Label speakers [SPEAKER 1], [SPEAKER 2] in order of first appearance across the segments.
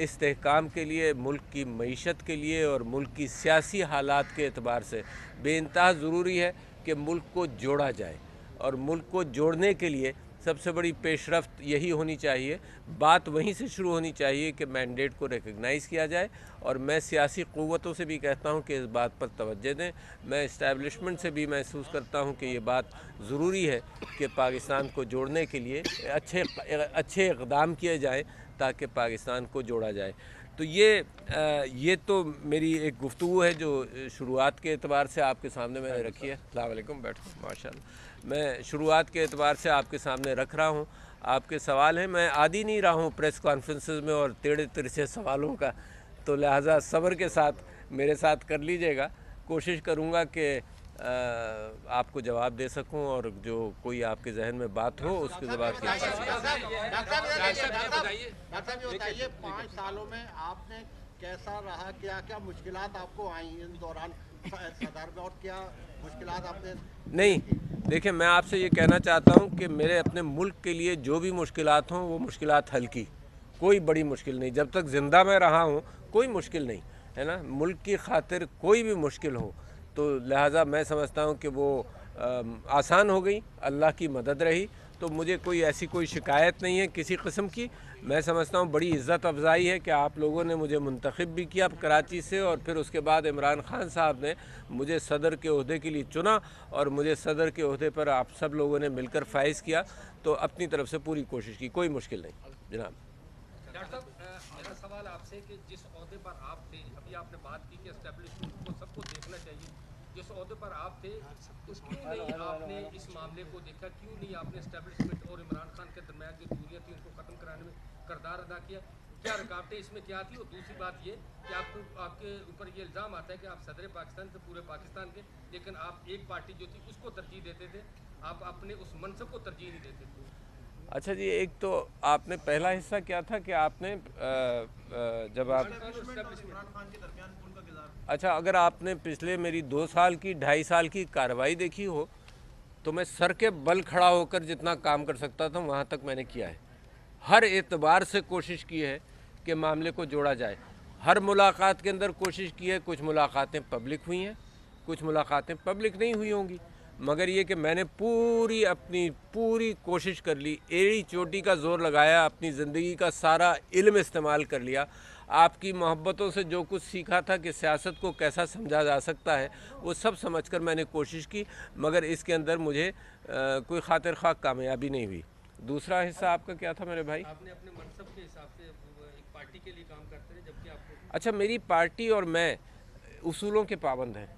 [SPEAKER 1] استحकाम के लिए, मुल्क की मईशत के लिए और मुल्क की सियासी हालात के एतबार से बेइंतहा ज़रूरी है कि मुल्क को जोड़ा जाए। और मुल्क को जोड़ने के लिए सबसे बड़ी पेशरफ्त यही होनी चाहिए, बात वहीं से शुरू होनी चाहिए कि मैंडेट को रिकग्नाइज़ किया जाए। और मैं सियासी क़ुव्वतों से भी कहता हूँ कि इस बात पर तवज्जो दें। मैं इस्टेब्लिशमेंट से भी महसूस करता हूँ कि ये बात ज़रूरी है कि पाकिस्तान को जोड़ने के लिए अच्छे इक़दाम किए जाएँ ताकि पाकिस्तान को जोड़ा जाए। तो ये तो मेरी एक गुफ्तगू है जो शुरुआत के एतबार से आपके सामने मैंने रखी है। अस्सलाम वालेकुम, बैठो। माशाअल्लाह, मैं शुरुआत के एतबार से आपके सामने रख रहा हूँ। आपके सवाल हैं, मैं आदी नहीं रहा हूँ प्रेस कॉन्फ्रेंसेस में और टेढ़े तिरछे सवालों का, तो लिहाजा सब्र के साथ मेरे साथ कर लीजिएगा। कोशिश करूँगा कि आपको जवाब दे सकूं और जो कोई आपके जहन में बात हो उसके जवाब की
[SPEAKER 2] डॉक्टर बताइए 5 सालों में आपने कैसा रहा, क्या क्या मुश्किलात आपको आई इन दौरान सदर में, और क्या मुश्किलात आपने
[SPEAKER 1] नहीं। देखिए, मैं आपसे ये कहना चाहता हूँ कि मेरे अपने मुल्क के लिए जो भी मुश्किलात हों वो मुश्किलात हल की, कोई बड़ी मुश्किल नहीं। जब तक ज़िंदा मैं रहा हूँ कोई मुश्किल नहीं है ना, मुल्क की खातिर कोई भी मुश्किल हो तो लिहाजा मैं समझता हूँ कि वो आसान हो गई, अल्लाह की मदद रही। तो मुझे कोई ऐसी कोई शिकायत नहीं है किसी किस्म की। मैं समझता हूँ बड़ी इज़्ज़त अफ़ज़ाई है कि आप लोगों ने मुझे मुंतखब भी किया कराची से, और फिर उसके बाद इमरान खान साहब ने मुझे सदर के ओहदे के लिए चुना और मुझे सदर के ओहदे पर आप सब लोगों ने मिलकर फाइज़ किया। तो अपनी तरफ से पूरी कोशिश की, कोई मुश्किल नहीं जनाब।
[SPEAKER 3] डॉक्टर साहब, मेरा सवाल आपसे कि जिस ओहदे पर आप थे, अभी आपने बात की कि एस्टेब्लिशमेंट को सबको देखना चाहिए, जिस ओहदे पर आप थे उस क्यों नहीं आपने इस मामले को देखा, क्यों नहीं आपने एस्टेब्लिशमेंट और इमरान खान के दरमियान जो दूरियां थी उनको ख़त्म कराने में किरदार अदा किया? क्या रुकावटें इसमें क्या थी? और दूसरी बात ये कि आपके ऊपर ये इल्ज़ाम आता है कि आप सदर पाकिस्तान थे पूरे पाकिस्तान के, लेकिन आप एक पार्टी जो थी उसको तरजीह देते थे, आप अपने उस मनसब को तरजीह नहीं देते थे।
[SPEAKER 1] अच्छा जी, एक तो आपने पहला हिस्सा क्या था कि आपने जब आप अच्छा, अगर आपने पिछले मेरी 2 साल की 2.5 साल की कार्रवाई देखी हो तो मैं सर के बल खड़ा होकर जितना काम कर सकता था वहाँ तक मैंने किया है। हर एतबार से कोशिश की है कि मामले को जोड़ा जाए। हर मुलाकात के अंदर कोशिश की है। कुछ मुलाकातें पब्लिक हुई हैं, कुछ मुलाकातें पब्लिक नहीं हुई होंगी, मगर ये कि मैंने अपनी पूरी कोशिश कर ली, एड़ी चोटी का ज़ोर लगाया, अपनी ज़िंदगी का सारा इल्म इस्तेमाल कर लिया। आपकी मोहब्बतों से जो कुछ सीखा था कि सियासत को कैसा समझा जा सकता है वो सब समझकर मैंने कोशिश की, मगर इसके अंदर मुझे कोई खातिर ख़्वाह कामयाबी नहीं हुई। दूसरा हिस्सा आपका क्या था मेरे भाई?
[SPEAKER 3] आपने अपने मनसब के हिसाब से एक पार्टी के लिए काम करते रहे, जबकि आपको
[SPEAKER 1] अच्छा, मेरी पार्टी और मैं उसूलों के पाबंद हैं।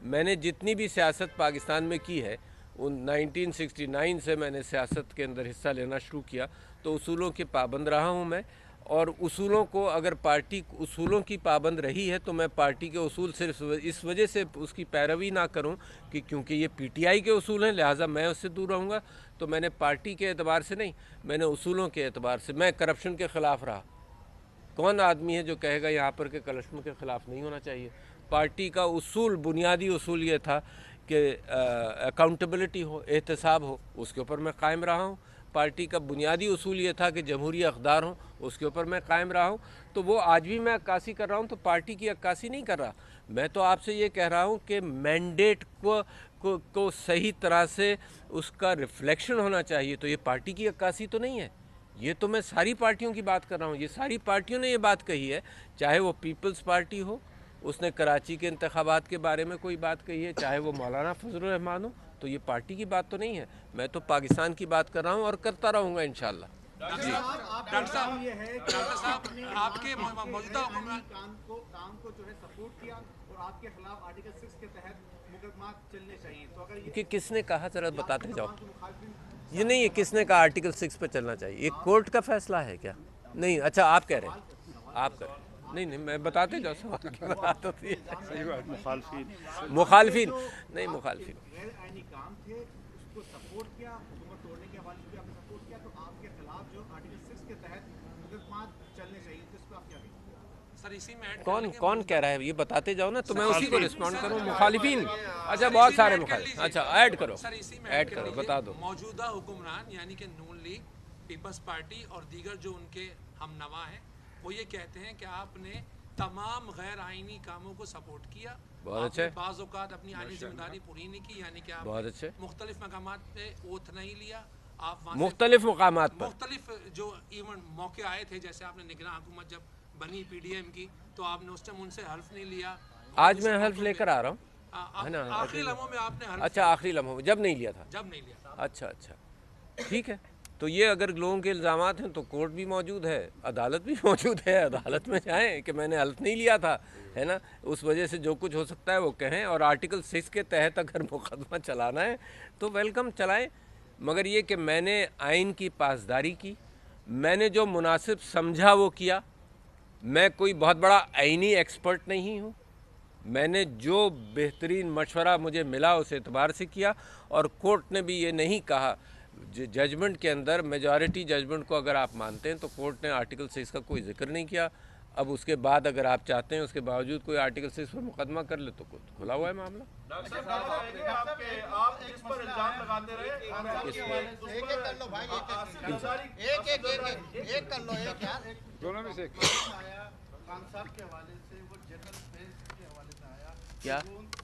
[SPEAKER 1] मैंने जितनी भी सियासत पाकिस्तान में की है, उन 1969 से मैंने सियासत के अंदर हिस्सा लेना शुरू किया, तो उसूलों के पाबंद रहा हूँ मैं। और उसूलों को, अगर पार्टी उसूलों की पाबंद रही है तो मैं पार्टी के उसूल सिर्फ इस वजह से उसकी पैरवी ना करूं कि क्योंकि ये पीटीआई के उसूल हैं लिहाजा मैं उससे दूर रहूँगा। तो मैंने पार्टी के एतबार से नहीं, मैंने उसूलों के एतबार से, मैं करप्शन के ख़िलाफ़ रहा। कौन आदमी है जो कहेगा यहाँ पर के करप्शन के ख़िलाफ़ नहीं होना चाहिए? पार्टी का उसूल, बुनियादी उसूल ये था कि अकाउंटेबिलिटी हो, एहतसाब हो, उसके ऊपर मैं कायम रहा हूँ। पार्टी का बुनियादी उसूल ये था कि जमहूरी अक़दार हों, उसके ऊपर मैं कायम रहा हूँ। तो वो आज भी मैं अक्कासी कर रहा हूँ, तो पार्टी की अक्कासी नहीं कर रहा। मैं तो आपसे ये कह रहा हूँ कि मैंडेट को सही तरह से उसका रिफ्लेक्शन होना चाहिए। तो ये पार्टी की अक्कासी तो नहीं है, ये तो मैं सारी पार्टियों की बात कर रहा हूँ। ये सारी पार्टियों ने ये बात कही है, चाहे वो पीपल्स पार्टी हो, उसने कराची के इंतखाबात के बारे में कोई बात कही है, चाहे वो मौलाना फजलुर रहमान हो, तो ये पार्टी की बात तो नहीं है। मैं तो पाकिस्तान की बात कर रहा हूँ और करता रहूँगा इंशाअल्लाह। जी
[SPEAKER 4] डॉक्टर साहब, ये है कि आपके मौजूदा काम को जो है सपोर्ट किया और आपके खिलाफ आर्टिकल 6 के तहत मुकदमा चलने चाहिए, तो अगर
[SPEAKER 1] कि किसने कहा, जरा बताते जाओ। ये नहीं है किसने कहा आर्टिकल 6 पे चलना चाहिए, ये कोर्ट का फैसला है क्या? नहीं, अच्छा आप कह रहे हैं, आप कह रहे हैं। नहीं, मैं बताते जाओ, सवाल की बात होती है। मुखालफिन नहीं, मुखालफिन
[SPEAKER 4] गैर आईनी काम थे उसको सपोर्ट किया, हुकूमत तोड़ने के हवाले से भी आपने सपोर्ट किया, तो आपके खिलाफ जो आर्टिकल 6 के तहत मुकदमा चलने चाहिए, तो इस पर आप क्या कहेंगे?
[SPEAKER 3] सर इसी में
[SPEAKER 1] कौन कह रहा है, ये बताते जाओ ना, तो मैं उसी को रिस्पॉन्ड करूँ। मुखालिफिन, अच्छा बहुत सारे मुखालिफ, अच्छा ऐड करो, ऐड करो, बता दो।
[SPEAKER 5] मौजूदा हुक्मरान यानी कि नून लीग, पीपल्स पार्टी और दीगर जो उनके हम नवा हैं, وہ یہ کہتے ہیں کہ آپ نے تمام غیر آئینی کاموں کو سپورٹ کیا.
[SPEAKER 1] بہت
[SPEAKER 5] آپ نے
[SPEAKER 1] اچھے.
[SPEAKER 5] بعض اوقات اپنی آئینی ذمہ داری پوری نہیں کی, یعنی کہ آپ
[SPEAKER 1] بہت
[SPEAKER 5] نے
[SPEAKER 1] اچھے.
[SPEAKER 5] مختلف مقامات پہ اوتھ نہیں لیا. آپ وہاں سے
[SPEAKER 1] مختلف مقامات پر
[SPEAKER 5] مختلف جو ایون موقع آئے تھے, جیسے آپ نے نگراں حکومت جب بنی پی ڈی ایم کی تو آپ نے اس ٹائم ان سے حلف نہیں لیا.
[SPEAKER 1] آج میں حلف لے کر آ رہا ہوں, ہے نا.
[SPEAKER 5] آخری لمحوں میں آپ نے حلف
[SPEAKER 1] اچھا, آخری لمحوں میں جب نہیں لیا تھا.
[SPEAKER 5] جب نہیں لیا.
[SPEAKER 1] اچھا اچھا, ٹھیک ہے. تو یہ اگر لوگوں کے الزامات ہیں تو کورٹ بھی موجود ہے, عدالت بھی موجود ہے. عدالت میں جائیں کہ میں نے حلف نہیں لیا تھا, ہے نا. اس وجہ سے جو کچھ ہو سکتا ہے وہ کہیں, اور آرٹیکل 6 کے تحت اگر مقدمہ چلانا ہے تو ویلکم, چلائیں. مگر یہ کہ میں نے آئین کی پاسداری کی, میں نے جو مناسب سمجھا وہ کیا. میں کوئی بہت بڑا آئینی ایکسپرٹ نہیں ہوں. میں نے جو بہترین مشورہ مجھے ملا اس اعتبار سے کیا, اور کورٹ نے بھی یہ نہیں کہا. ججمنٹ کے اندر میجارٹی ججمنٹ کو اگر آپ مانتے ہیں تو کورٹ نے آرٹیکل 6 کا کوئی ذکر نہیں کیا. اب اس کے بعد اگر آپ چاہتے ہیں اس کے باوجود کوئی آرٹیکل 6 پر مقدمہ کر لے تو کھلا ہوا ہے معاملہ.
[SPEAKER 6] آپ جس پر الزام لگاتے رہے
[SPEAKER 2] ایک کر لو, ایک یار,
[SPEAKER 6] دونوں میں سے
[SPEAKER 4] خان صاحب کے حوالے سے وہ جنرل فیض کے حوالے سے آیا,
[SPEAKER 1] کیا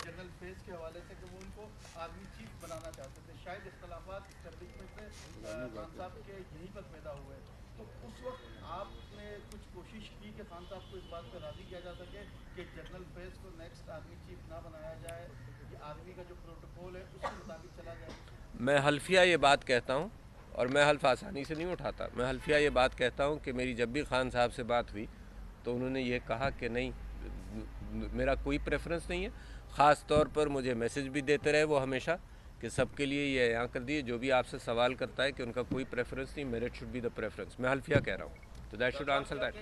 [SPEAKER 4] جنرل فیض کے حوالے سے کہ وہ ان کو آرمی چیف بنانا چاہتے تھے. شاید اختلافات اسٹیبلشمنٹ میں خان صاحب کے یہیں پر پیدا ہوئے. تو اس وقت آپ نے کچھ کوشش کی کہ خان صاحب کو اس بات پہ راضی کیا جا سکے کہ جنرل فیض کو نیکسٹ آرمی چیف نہ بنایا جائے, یہ آرمی کا جو پروٹوکول ہے اس کے مطابق چلا جائے.
[SPEAKER 1] میں حلفیہ یہ بات کہتا ہوں, اور میں حلف آسانی سے نہیں اٹھاتا. میں حلفیہ یہ بات کہتا ہوں کہ میری جب بھی خان صاحب سے بات ہوئی تو انہوں نے یہ کہا کہ نہیں, میرا کوئی پریفرنس نہیں ہے. خاص طور پر مجھے میسج بھی دیتے رہے وہ ہمیشہ کہ سب کے لیے یہ یہاں کر دیے, جو بھی آپ سے سوال کرتا ہے کہ ان کا کوئی پریفرنس نہیں, merit should be the preference. میں حلفیہ کہہ رہا ہوں, تو دیٹ شوڈ آنسر دیٹ.
[SPEAKER 6] کہ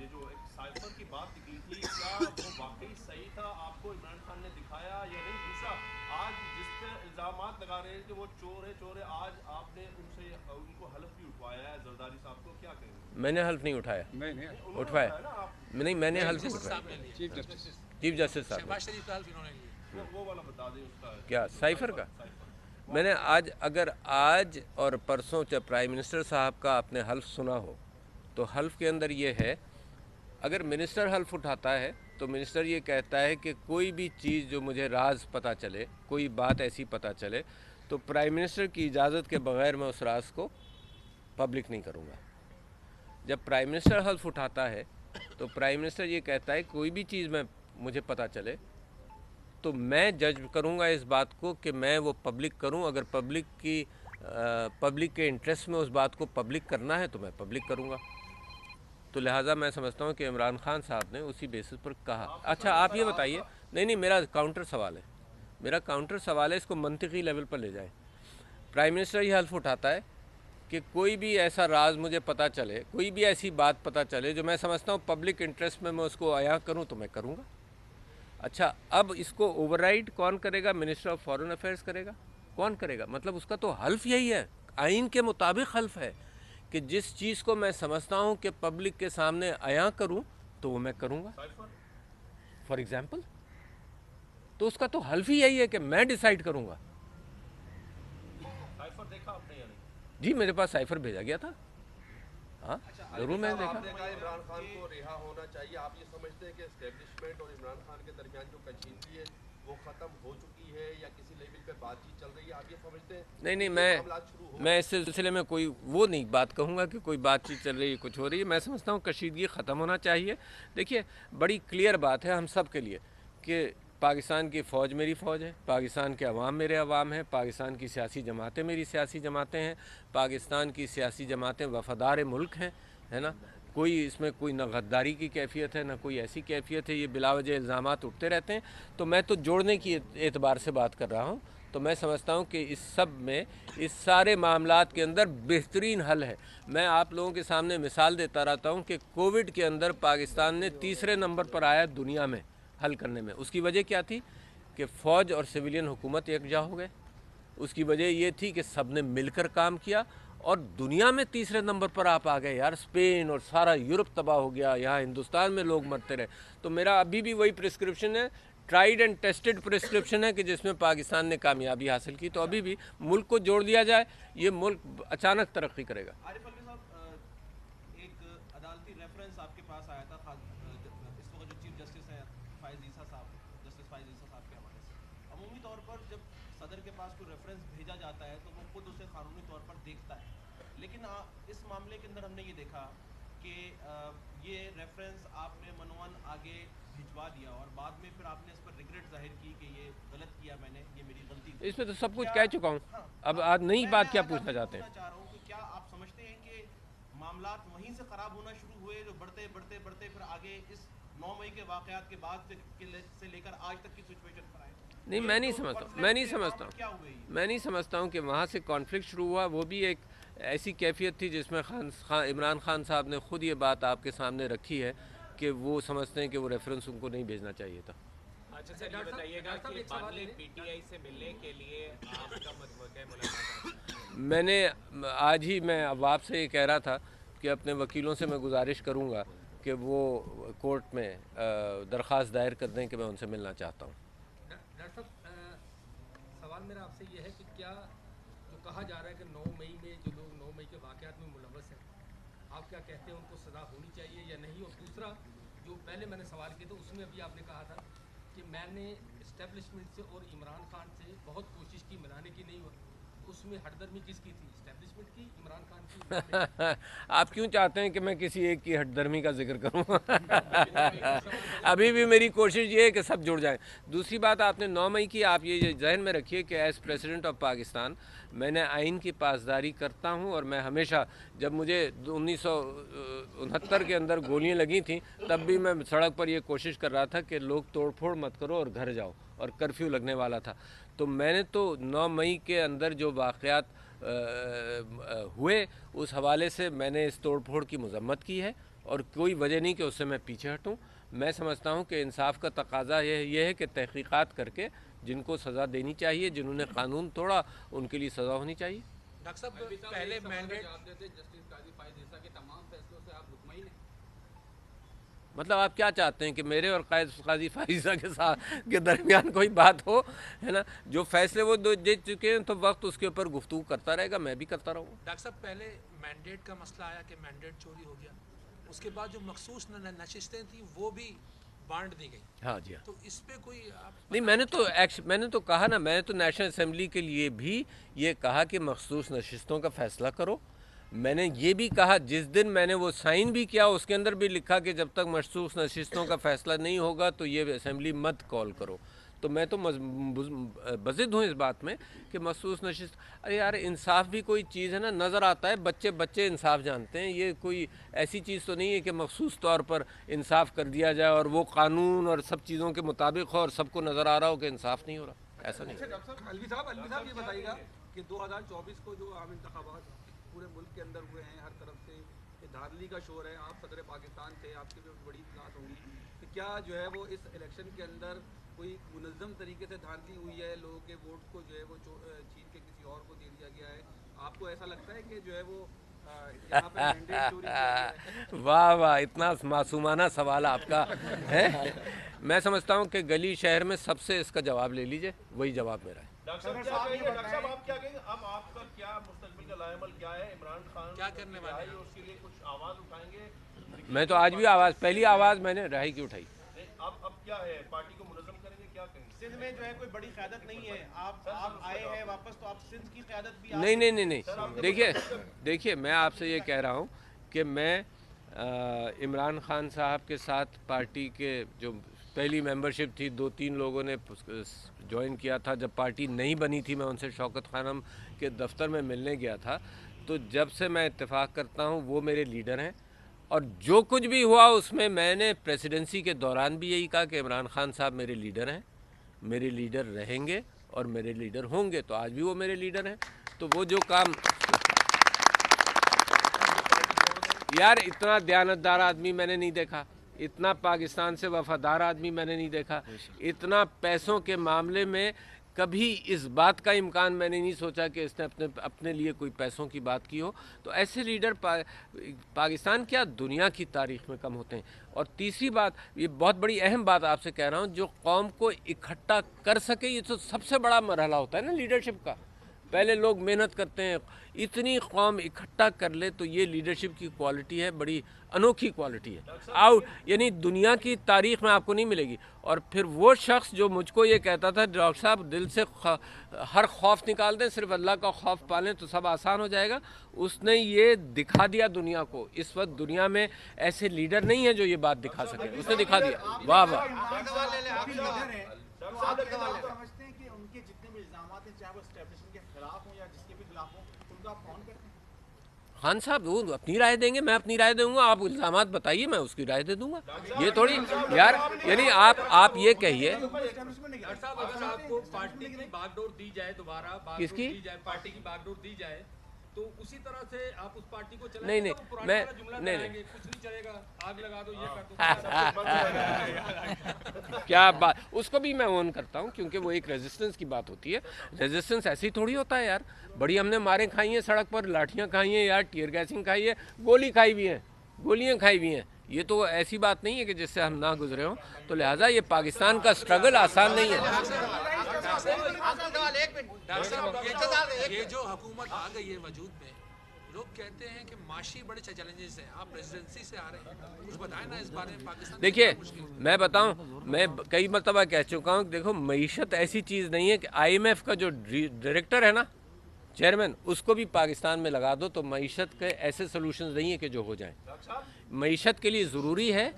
[SPEAKER 6] یہ جو ایک سائفر کی بات نکلی تھی, کیا وہ واقعی صحیح تھا؟ آپ کو عمران خان نے دکھایا یا نہیں؟ دوسرا, آج جس پہ الزامات لگا رہے ہیں کہ وہ چور ہے, آج آپ نے ان سے ان کو حلف بھی اٹھوایا ہے زرداری صاحب کو, کیا کہیں گے؟
[SPEAKER 1] میں نے حلف نہیں اٹھایا. اٹھوایا نہیں, میں نے حلف نہیں اٹھایا. چیف جسٹس صاحب
[SPEAKER 5] شہباز شریف کا حلف انہوں نے لیا.
[SPEAKER 6] وہ والا بتا دیں اس کا
[SPEAKER 1] کیا سائفر کا. میں نے آج اور پرسوں جب پرائم منسٹر صاحب کا آپ نے حلف سنا ہو تو حلف کے اندر یہ ہے, اگر منسٹر حلف اٹھاتا ہے تو منسٹر یہ کہتا ہے کہ کوئی بھی چیز جو مجھے راز پتہ چلے, کوئی بات ایسی پتہ چلے, تو پرائم منسٹر کی اجازت کے بغیر میں اس راز کو پبلک نہیں کروں گا. جب پرائم منسٹر حلف اٹھاتا ہے تو پرائم منسٹر یہ کہتا ہے کوئی بھی چیز مجھے پتہ چلے تو میں جج کروں گا اس بات کو کہ میں وہ پبلک کروں. اگر پبلک کے انٹرسٹ میں اس بات کو پبلک کرنا ہے تو میں پبلک کروں گا. تو لہٰذا میں سمجھتا ہوں کہ عمران خان صاحب نے اسی بیسس پر کہا. اچھا آپ یہ بتائیے, نہیں میرا کاؤنٹر سوال ہے, اس کو منطقی لیول پر لے جائیں. پرائم منسٹر یہ حلف اٹھاتا ہے کہ کوئی بھی ایسا راز مجھے پتہ چلے, کوئی بھی ایسی بات پتہ چلے جو میں سمجھتا ہوں پبلک انٹرسٹ میں اس کو عیاں کروں تو میں کروں گا. اچھا, اب اس کو اوور رائڈ کون کرے گا؟ منسٹر آف فارن افیئرس کرے گا. کون کرے گا؟ مطلب اس کا تو حلف یہی ہے, آئین کے مطابق حلف ہے کہ جس چیز کو میں سمجھتا ہوں کہ پبلک کے سامنے عیاں کروں تو وہ میں کروں گا. فار ایگزامپل, تو اس کا تو حلف ہی یہی ہے کہ میں ڈیسائیڈ کروں گا.
[SPEAKER 6] سائفر دیکھا آپ نے یا نہیں؟
[SPEAKER 1] جی میرے پاس سائفر بھیجا گیا تھا, ہاں ضرور میں نے
[SPEAKER 7] آپ
[SPEAKER 1] دیکھا.
[SPEAKER 7] نے کہا عمران خان کو رہا ہونا چاہیے. آپ یہ سمجھتے ہیں کہ اسٹیبلشمنٹ اور عمران خان کے درمیان جو کشیدگی ہے وہ ختم ہو چکی ہے یا کسی لیول پہ بات چیت چل رہی ہے؟ آپ یہ سمجھتے ہیں؟
[SPEAKER 1] نہیں میں اس سلسلے میں کوئی وہ نہیں بات کہوں گا کہ کوئی بات چیت چل رہی ہے, کچھ ہو رہی ہے. میں سمجھتا ہوں کشیدگی ختم ہونا چاہیے. دیکھیے بڑی کلیئر بات ہے ہم سب کے لیے کہ پاکستان کی فوج میری فوج ہے, پاکستان کے عوام میرے عوام ہیں, پاکستان کی سیاسی جماعتیں میری سیاسی جماعتیں ہیں, پاکستان کی سیاسی جماعتیں وفادار ملک ہیں, ہے نا. کوئی اس میں کوئی نہ غداری کی کیفیت ہے نہ کوئی ایسی کیفیت ہے. یہ بلا وجہ الزامات اٹھتے رہتے ہیں, تو میں تو جوڑنے کی اعتبار سے بات کر رہا ہوں. تو میں سمجھتا ہوں کہ اس سب میں, اس سارے معاملات کے اندر بہترین حل ہے. میں آپ لوگوں کے سامنے مثال دیتا رہتا ہوں کہ کووڈ کے اندر پاکستان نے تیسرے نمبر پر آیا دنیا میں حل کرنے میں. اس کی وجہ کیا تھی کہ فوج اور سویلین حکومت یکجا ہو گئے. اس کی وجہ یہ تھی کہ سب نے مل کر کام کیا, اور دنیا میں تیسرے نمبر پر آپ آ گئے. یار اسپین اور سارا یورپ تباہ ہو گیا, یہاں ہندوستان میں لوگ مرتے رہے. تو میرا ابھی بھی وہی پرسکرپشن ہے, ٹرائیڈ اینڈ ٹیسٹڈ پرسکرپشن ہے کہ جس میں پاکستان نے کامیابی حاصل کی. تو ابھی بھی ملک کو جوڑ دیا جائے, یہ ملک اچانک ترقی کرے گا.
[SPEAKER 4] عارف علوی صاحب, ایک
[SPEAKER 6] काफ़ी रेफरेंस आपके पास आया था इस वक्त जो चीफ जस्टिस है फाइज ईसा साहब, जस्टिस फाइज ईसा साहब के हवाले से। अमूमी तौर पर जब सदर के पास कोई रेफरेंस भेजा जाता है तो वो खुद उसे कानूनी तौर पर देखता है, लेकिन इस मामले के अंदर हमने ये देखा कि ये रेफरेंस आपने मनोवन आगे भिजवा दिया और बाद में फिर आपने इस पर रिग्रेट जाहिर की कि ये गलत किया मैंने, ये मेरी गलती थी।
[SPEAKER 1] इसमें तो सब कुछ कह चुका हूँ। अब आज नई बात क्या पूछना चाहते हैं?
[SPEAKER 6] चाह रहा हूँ कि क्या आप समझते हैं कि मामलात वहीं से ख़राब होना शुरू हुए जो बढ़ते बढ़ते बढ़ते फिर आगे इस 9 मई के वाक़यात के बाद से लेकर आज तक की सिचुएशन पर आए?
[SPEAKER 1] नहीं, मैं नहीं समझता हूँ कि वहाँ से कॉन्फ्लिक्ट शुरू हुआ। वो भी एक ऐसी कैफियत थी जिसमें इमरान खान साहब ने खुद ये बात आपके सामने रखी है कि वो समझते हैं कि वो रेफरेंस उनको नहीं भेजना चाहिए था।
[SPEAKER 8] अच्छा सर, ये बताइएगा कि बाद में पीटीआई से मिलने के लिए आपका मतवक़्क़ा है मुलाकात?
[SPEAKER 1] मैंने आज ही मैं अब आपसे ये कह रहा था कि अपने वकीलों से मैं गुजारिश करूँगा कि वो कोर्ट में दरख्वास्त दायर कर दें कि मैं उनसे मिलना चाहता हूँ।
[SPEAKER 3] डॉक्टर साहब, सवाल मेरा आपसे ये है कि क्या जो कहा जा रहा है कि 9 मई में जो लोग 9 मई के वाक़यात में मुलव्वस हैं, आप क्या कहते हैं उनको सज़ा होनी चाहिए या नहीं? और दूसरा, जो पहले मैंने सवाल किया था उसमें भी आपने कहा था कि मैंने इस्टेब्लिशमेंट से और इमरान खान से बहुत कोशिश की, मिलाने की नहीं हुआ, उसमें हटदर्मी किसकी थी, इस्टेब्लिशमेंट की, इमरान खान की?
[SPEAKER 1] आप क्यों चाहते हैं कि मैं किसी एक की हटदर्मी का जिक्र करूं? अभी भी मेरी कोशिश ये है कि सब जुड़ जाएं। दूसरी बात, आपने 9 मई की, आप ये जहन में रखिए कि एज प्रेसिडेंट ऑफ पाकिस्तान मैंने आइन की पासदारी करता हूं और मैं हमेशा, जब मुझे 1969 के अंदर गोलियां लगी थी तब भी मैं सड़क पर ये कोशिश कर रहा था कि लोग तोड़ फोड़ मत करो और घर जाओ, और कर्फ्यू लगने वाला था। तो मैंने तो 9 मई के अंदर जो वाक़यात हुए उस हवाले से मैंने इस तोड़ फोड़ की मजम्मत की है और कोई वजह नहीं कि उससे मैं पीछे हटूं। मैं समझता हूं कि इंसाफ का तकाजा ये है कि तहकीकात करके जिनको सज़ा देनी चाहिए, जिन्होंने कानून तोड़ा, उनके लिए सज़ा होनी चाहिए।
[SPEAKER 5] डॉक्टर साहब, पहले मैंडेट
[SPEAKER 8] जस्टिस काजी फाइज ईसा के तमाम फैसलों से आप मुतमईन हैं?
[SPEAKER 1] मतलब आप क्या चाहते हैं कि मेरे और काजी फाइजा के दरमियान कोई बात हो, है ना? जो फैसले वो दे चुके हैं तो वक्त उसके ऊपर गुफ्तगू करता रहेगा, मैं भी करता रहूँगा।
[SPEAKER 5] डॉक्टर साहब, पहले मैंडेट का मसला आया कि मैंडेट चोरी हो गया, उसके बाद जो मखसूस नशिस्तें थी वो भी बांट दी गई।
[SPEAKER 1] हाँ जी, हाँ।
[SPEAKER 5] तो इस पे कोई
[SPEAKER 1] नहीं, मैंने तो कहा ना, मैंने तो नेशनल असेंबली के लिए भी ये कहा कि मखसूस नशिस्तों का फैसला करो। मैंने ये भी कहा, जिस दिन मैंने वो साइन भी किया उसके अंदर भी लिखा कि जब तक मखसूस नशिस्तों का फैसला नहीं होगा तो ये असेंबली मत कॉल करो। तो मैं तो बज़िद हूँ इस बात में कि मखसूस नशिस्त, अरे यार इंसाफ भी कोई चीज़ है ना, नज़र आता है, बच्चे इंसाफ जानते हैं। ये कोई ऐसी चीज़ तो नहीं है कि मखसूस तौर पर इंसाफ कर दिया जाए और वो कानून और सब चीज़ों के मुताबिक हो और सबको नज़र आ रहा हो कि इंसाफ नहीं हो रहा, ऐसा नहीं।
[SPEAKER 9] डॉक्टर साहब, अलवी साहब ये बताइएगा कि 2024 को जो आम इंतखाबात पूरे मुल्क के अंदर हुए हैं, हर तरफ से ये धांधली का शोर है, आप सदर पाकिस्तान थे, आपकी भी बड़ी इत्तलात होंगी कि क्या जो है वो इस इलेक्शन के अंदर कोई मुनज़्ज़म तरीके से धांधली हुई है, लोगों के वोट को जो है वो छीन के किसी और को दे दिया गया है? आपको ऐसा लगता है कि जो है वो यहाँ पे मैंडेट चोरी किया गया है?
[SPEAKER 1] वाह वाह, इतना मासूमाना सवाल आपका है। मैं समझता हूँ कि गली शहर में सबसे इसका जवाब ले लीजिए, वही जवाब मेरा है।
[SPEAKER 6] डॉक्टर साहब आप क्या कहेंगे? अब आपका क्या मुस्तकबिल का लाएमल क्या है? इमरान खान
[SPEAKER 5] क्या करने वाले हैं?
[SPEAKER 6] उसके लिए कुछ आवाज़ उठाएंगे?
[SPEAKER 1] मैं तो आज भी पहली आवाज़ मैंने रहाई की उठाई।
[SPEAKER 6] अब क्या है, पार्टी को मुनज़्ज़म करेंगे, क्या करेंगे?
[SPEAKER 2] सिंध में जो है कोई बड़ी क़यादत नहीं है, आप आए हैं वापस, तो आप सिंध की क़यादत भी
[SPEAKER 1] नहीं। देखिए मैं आपसे ये कह रहा हूँ कि मैं इमरान खान साहब के साथ पार्टी के जो पहली मेंबरशिप थी, 2-3 लोगों ने ज्वाइन किया था। जब पार्टी नहीं बनी थी मैं उनसे शौकत खानम के दफ्तर में मिलने गया था। तो जब से मैं इत्तेफाक करता हूँ वो मेरे लीडर हैं, और जो कुछ भी हुआ उसमें मैंने प्रेसिडेंसी के दौरान भी यही कहा कि इमरान खान साहब मेरे लीडर हैं, मेरे लीडर रहेंगे और मेरे लीडर होंगे। तो आज भी वो मेरे लीडर हैं। तो वो जो काम, यार इतना दयानतदार आदमी मैंने नहीं देखा, इतना पाकिस्तान से वफादार आदमी मैंने नहीं देखा, इतना पैसों के मामले में कभी इस बात का इम्कान मैंने नहीं सोचा कि इसने अपने लिए कोई पैसों की बात की हो। तो ऐसे लीडर पाकिस्तान क्या दुनिया की तारीख में कम होते हैं। और तीसरी बात, ये बहुत बड़ी अहम बात आपसे कह रहा हूँ, जो कौम को इकट्ठा कर सके, ये तो सबसे बड़ा मरहला होता है ना लीडरशिप का। پہلے لوگ محنت کرتے ہیں. اتنی قوم اکٹھا کر لے تو یہ لیڈرشپ کی کوالٹی ہے, بڑی انوکھی کوالٹی ہے. یعنی دنیا کی تاریخ میں آپ کو نہیں ملے گی. اور پھر وہ شخص جو مجھ کو یہ کہتا تھا ڈاکٹر صاحب دل سے ہر خوف نکال دیں, صرف اللہ کا خوف پالیں تو سب آسان ہو جائے گا, اس نے یہ دکھا دیا دنیا کو. اس وقت دنیا میں ایسے لیڈر نہیں ہیں جو یہ بات دکھا سکیں, اس نے دکھا دیا. واہ واہ.
[SPEAKER 4] آپ سمجھتے ہیں کہ ان کے جتنے بھی الزامات ہیں چاہے وہ اسٹیبلشمنٹ کے خلاف ہوں یا جس کے بھی خلاف ہوں ان کو آپ کون کرتے ہیں؟
[SPEAKER 1] خان صاحب وہ اپنی رائے دیں گے, میں اپنی رائے دوں گا. آپ الزامات بتائیے, میں اس کی رائے دے دوں گا. یہ تھوڑی یار, یعنی آپ یہ کہیے
[SPEAKER 3] ڈاکٹر صاحب اگر آپ کو پارٹی کی باغ ڈور دی جائے, دوبارہ
[SPEAKER 1] کس کی
[SPEAKER 3] پارٹی کی باغ ڈور دی جائے تو اسی طرح سے آپ اس پارٹی کو چلائیں
[SPEAKER 1] نہیں
[SPEAKER 3] گے؟
[SPEAKER 1] نہیں,
[SPEAKER 3] وہ پرانا
[SPEAKER 1] میں
[SPEAKER 3] والا جملہ
[SPEAKER 1] نہیں
[SPEAKER 3] دہرائیں
[SPEAKER 1] نہیں,
[SPEAKER 3] گے, کچھ نہیں چلے گا, آگ لگا دو, یہ کر دو.
[SPEAKER 1] کیا بات, اس کو بھی میں اون کرتا ہوں کیونکہ وہ ایک ریزسٹنس کی بات ہوتی ہے. ریزسٹنس ایسی تھوڑی ہوتا ہے یار, بڑی ہم نے ماریں کھائی ہیں سڑک پر, لاٹھیاں کھائی ہیں یار, ٹیئر گیسنگ کھائی ہے, گولی کھائی بھی ہیں, گولیاں کھائی بھی ہیں. یہ تو ایسی بات نہیں ہے کہ جس سے ہم نہ گزرے ہوں. تو لہٰذا یہ پاکستان کا سٹرگل آسان نہیں ہے.
[SPEAKER 5] یہ جو حکومت آ گئی ہے وجود میں, لوگ کہتے ہیں کہ معاشی بڑے چیلنجز ہیں, آپ پریزیڈنسی سے آ رہے ہیں, کچھ بتائیں نا اس بارے میں. پاکستان
[SPEAKER 1] دیکھیے میں بتاؤں, میں کئی مرتبہ کہہ چکا ہوں, دیکھو معیشت ایسی چیز نہیں ہے کہ IMF کا جو ڈائریکٹر ہے نا, چیئرمین, اس کو بھی پاکستان میں لگا دو تو معیشت کے ایسے سلوشنز نہیں ہیں کہ جو ہو جائیں. معیشت کے لیے ضروری ہے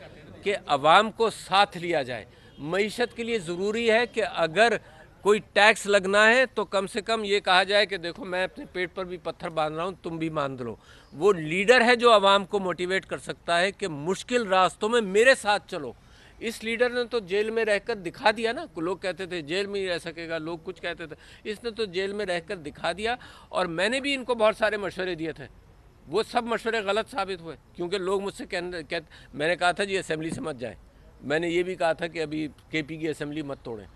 [SPEAKER 1] کہ عوام کو ساتھ لیا جائے. معیشت کے لیے ضروری ہے کہ اگر کوئی ٹیکس لگنا ہے تو کم سے کم یہ کہا جائے کہ دیکھو میں اپنے پیٹ پر بھی پتھر باندھ رہا ہوں, تم بھی باندھ لو. وہ لیڈر ہے جو عوام کو موٹیویٹ کر سکتا ہے کہ مشکل راستوں میں میرے ساتھ چلو. اس لیڈر نے تو جیل میں رہ کر دکھا دیا نا. لوگ کہتے تھے جیل میں ہی رہ سکے گا, لوگ کچھ کہتے تھے, اس نے تو جیل میں رہ کر دکھا دیا. اور میں نے بھی ان کو بہت سارے مشورے دیے تھے, وہ سب مشورے غلط ثابت ہوئے کیونکہ لوگ مجھ سے میں نے کہا تھا جی اسمبلی سے مت جائیں, میں نے یہ بھی کہا تھا کہ ابھی KP کی اسمبلی مت توڑیں.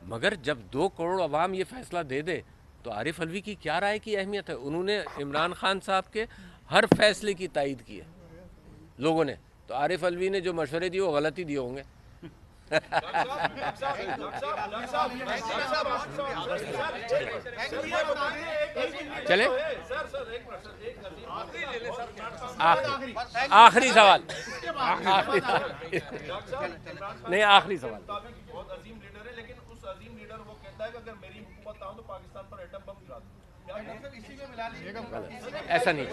[SPEAKER 1] مگر جب 2 کروڑ عوام یہ فیصلہ دے دے تو عارف الوی کی کیا رائے کی اہمیت ہے. انہوں نے عمران خان صاحب کے ہر فیصلے کی تائید کی ہے لوگوں نے, تو عارف الوی نے جو مشورے دیے وہ غلط ہی دیے ہوں گے. چلے آخری سوال, نہیں آخری سوال.
[SPEAKER 6] بہت عظیم لیڈر ہے, لیکن اس عظیم لیڈر وہ کہتا ہے کہ اگر میری حکومت آؤں تو پاکستان پر ایٹم بم گرا دوں.
[SPEAKER 1] ایسا نہیں.